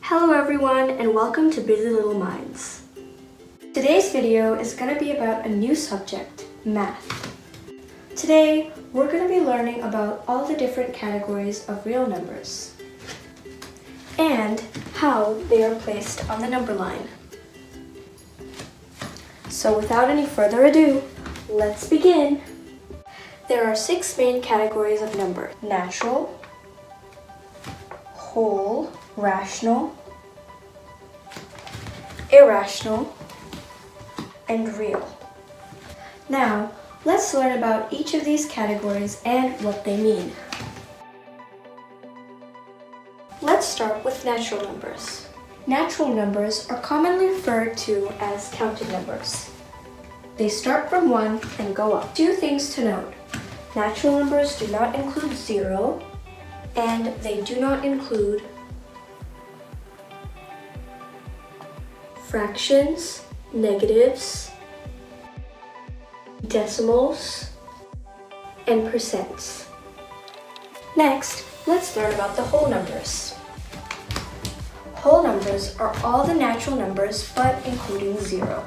Hello everyone and welcome to Busy Little Minds. Today's video is going to be about a new subject, math. Today we're going to be learning about all the different categories of real numbers and how they are placed on the number line. So without any further ado, let's begin. There are 6 main categories of number: natural, whole, rational, irrational, and real. Now, let's learn about each of these categories and what they mean. Let's start with natural numbers. Natural numbers are commonly referred to as counted numbers. They start from 1 and go up. 2 things to note. Natural numbers do not include 0, and they do not include fractions, negatives, decimals, and percents. Next, let's learn about the whole numbers. Whole numbers are all the natural numbers but including 0.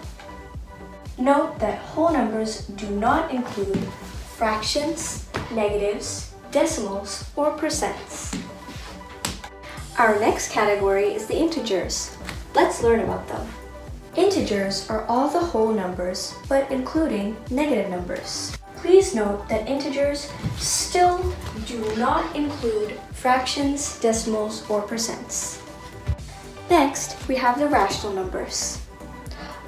Note that whole numbers do not include fractions, negatives, decimals, or percents. Our next category is the integers. Let's learn about them. Integers are all the whole numbers, but including negative numbers. Please note that integers still do not include fractions, decimals, or percents. Next, we have the rational numbers.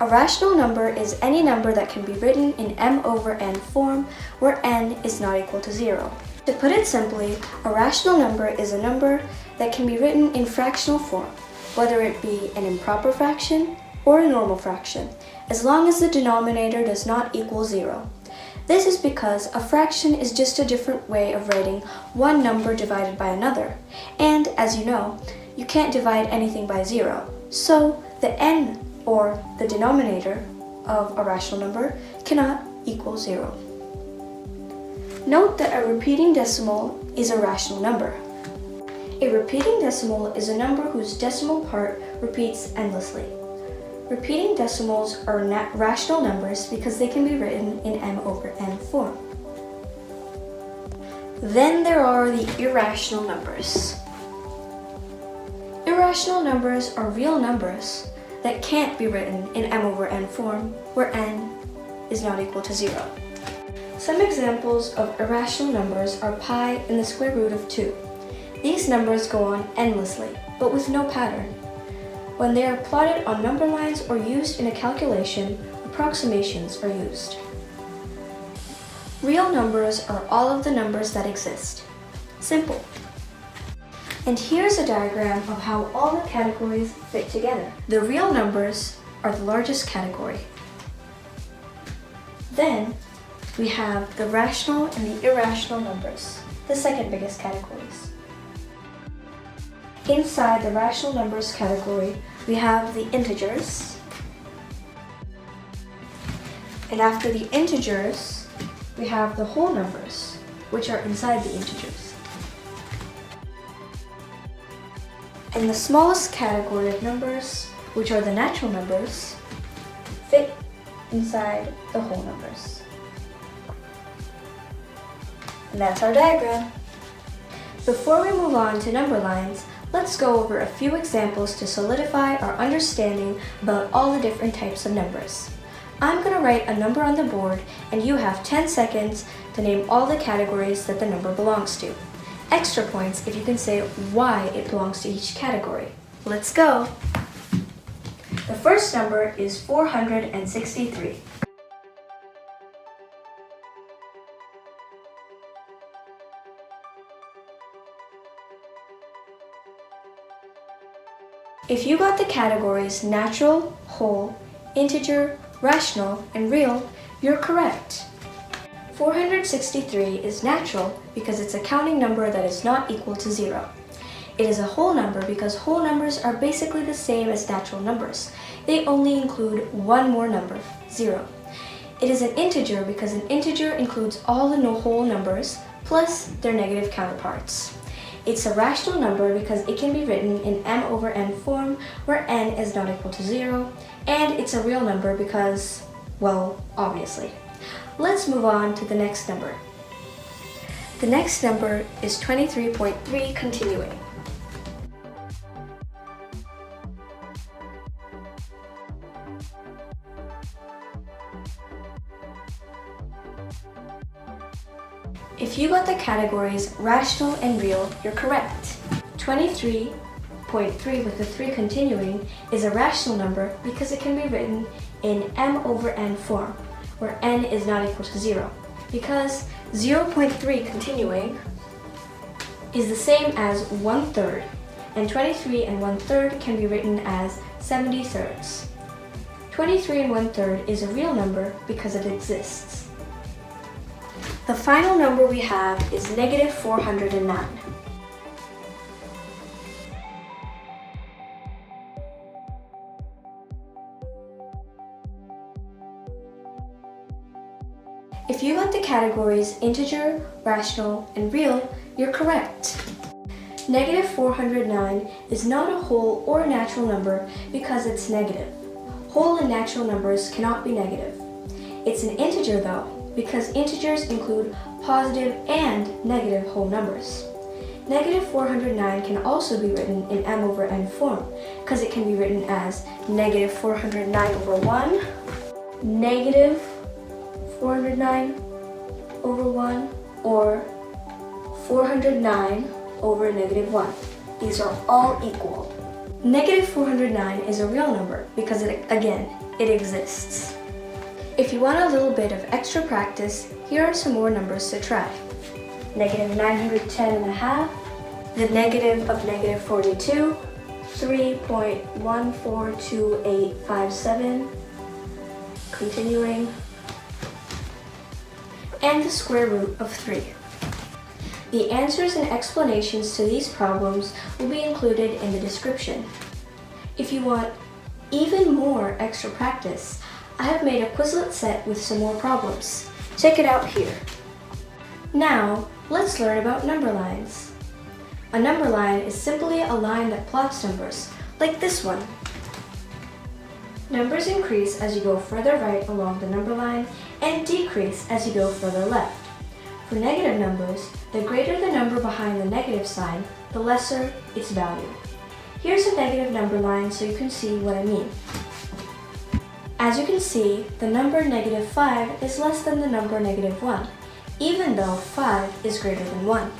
A rational number is any number that can be written in m over n form, where n is not equal to 0. To put it simply, a rational number is a number that can be written in fractional form, whether it be an improper fraction or a normal fraction, as long as the denominator does not equal 0. This is because a fraction is just a different way of writing one number divided by another, and as you know, you can't divide anything by 0, so the n, or the denominator, of a rational number cannot equal 0. Note that a repeating decimal is a rational number. A repeating decimal is a number whose decimal part repeats endlessly. Repeating decimals are rational numbers because they can be written in m over n form. Then there are the irrational numbers. Irrational numbers are real numbers that can't be written in m over n form, where n is not equal to 0. Some examples of irrational numbers are pi and the square root of 2. These numbers go on endlessly, but with no pattern. When they are plotted on number lines or used in a calculation, approximations are used. Real numbers are all of the numbers that exist. Simple. And here's a diagram of how all the categories fit together. The real numbers are the largest category. Then we have the rational and the irrational numbers, the second biggest categories. Inside the rational numbers category, we have the integers. And after the integers, we have the whole numbers, which are inside the integers. And the smallest category of numbers, which are the natural numbers, fit inside the whole numbers. And that's our diagram. Before we move on to number lines, let's go over a few examples to solidify our understanding about all the different types of numbers. I'm going to write a number on the board, and you have 10 seconds to name all the categories that the number belongs to. Extra points if you can say why it belongs to each category. Let's go! The first number is 463. If you got the categories natural, whole, integer, rational, and real, you're correct. 463 is natural because it's a counting number that is not equal to 0. It is a whole number because whole numbers are basically the same as natural numbers. They only include one more number, 0. It is an integer because an integer includes all the whole numbers plus their negative counterparts. It's a rational number because it can be written in m over n form where n is not equal to 0, and it's a real number because, well, obviously. Let's move on to the next number. The next number is 23.3 continuing. If you got the categories rational and real, you're correct. 23.3 with the 3 continuing is a rational number because it can be written in m over n form, where n is not equal to 0. Because 0.3 continuing is the same as 1/3, and 23 and 1/3 can be written as 70/3. 23 and 1/3 is a real number because it exists. The final number we have is negative 409. If you got the categories integer, rational, and real, you're correct. Negative 409 is not a whole or natural number because it's negative. Whole and natural numbers cannot be negative. It's an integer though, because integers include positive and negative whole numbers. Negative 409 can also be written in m over n form, because it can be written as negative 409 over 1, negative 409 over 1, or 409 over negative 1. These are all equal. Negative 409 is a real number because, it exists. If you want a little bit of extra practice, here are some more numbers to try. Negative 910.5, the negative of negative 42, 3.142857, continuing, and the square root of 3. The answers and explanations to these problems will be included in the description. If you want even more extra practice, I have made a Quizlet set with some more problems. Check it out here. Now, let's learn about number lines. A number line is simply a line that plots numbers, like this one. Numbers increase as you go further right along the number line and decrease as you go further left. For negative numbers, the greater the number behind the negative sign, the lesser its value. Here's a negative number line so you can see what I mean. As you can see, the number negative 5 is less than the number negative 1, even though 5 is greater than 1.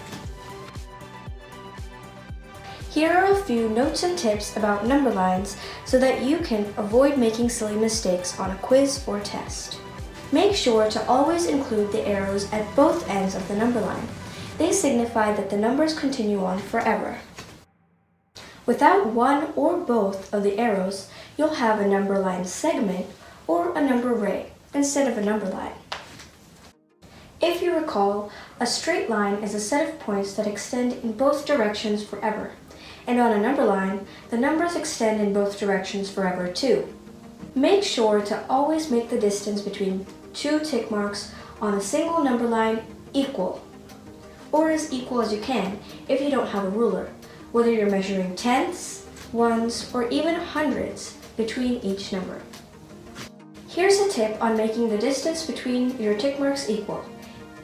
Here are a few notes and tips about number lines so that you can avoid making silly mistakes on a quiz or test. Make sure to always include the arrows at both ends of the number line. They signify that the numbers continue on forever. Without one or both of the arrows, you'll have a number line segment or a number ray instead of a number line. If you recall, a straight line is a set of points that extend in both directions forever. And on a number line, the numbers extend in both directions forever too. Make sure to always make the distance between two tick marks on a single number line equal, or as equal as you can if you don't have a ruler, whether you're measuring tenths, ones, or even hundreds between each number. Here's a tip on making the distance between your tick marks equal.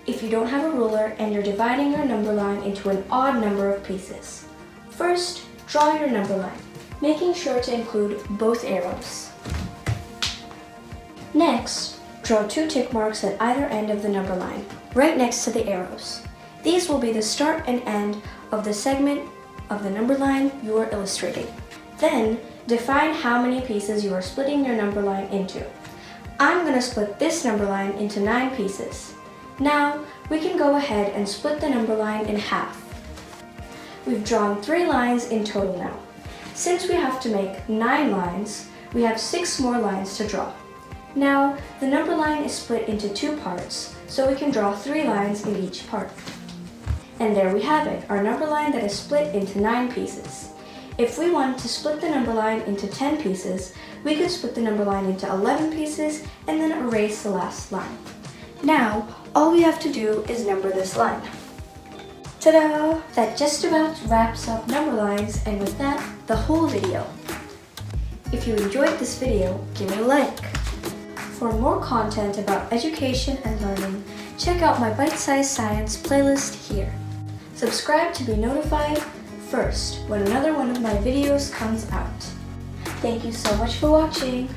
If you don't have a ruler and you're dividing your number line into an odd number of pieces. First, draw your number line, making sure to include both arrows. Next, draw two tick marks at either end of the number line, right next to the arrows. These will be the start and end of the segment of the number line you are illustrating. Then, define how many pieces you are splitting your number line into. I'm going to split this number line into 9 pieces. Now, we can go ahead and split the number line in half. We've drawn 3 lines in total now. Since we have to make 9 lines, we have 6 more lines to draw. Now, the number line is split into 2 parts, so we can draw 3 lines in each part. And there we have it, our number line that is split into 9 pieces. If we want to split the number line into 10 pieces, we can split the number line into 11 pieces and then erase the last line. Now, all we have to do is number this line. Ta-da! That just about wraps up number lines, and with that, the whole video. If you enjoyed this video, give it a like. For more content about education and learning, check out my bite-sized science playlist here. Subscribe to be notified first when another one of my videos comes out. Thank you so much for watching.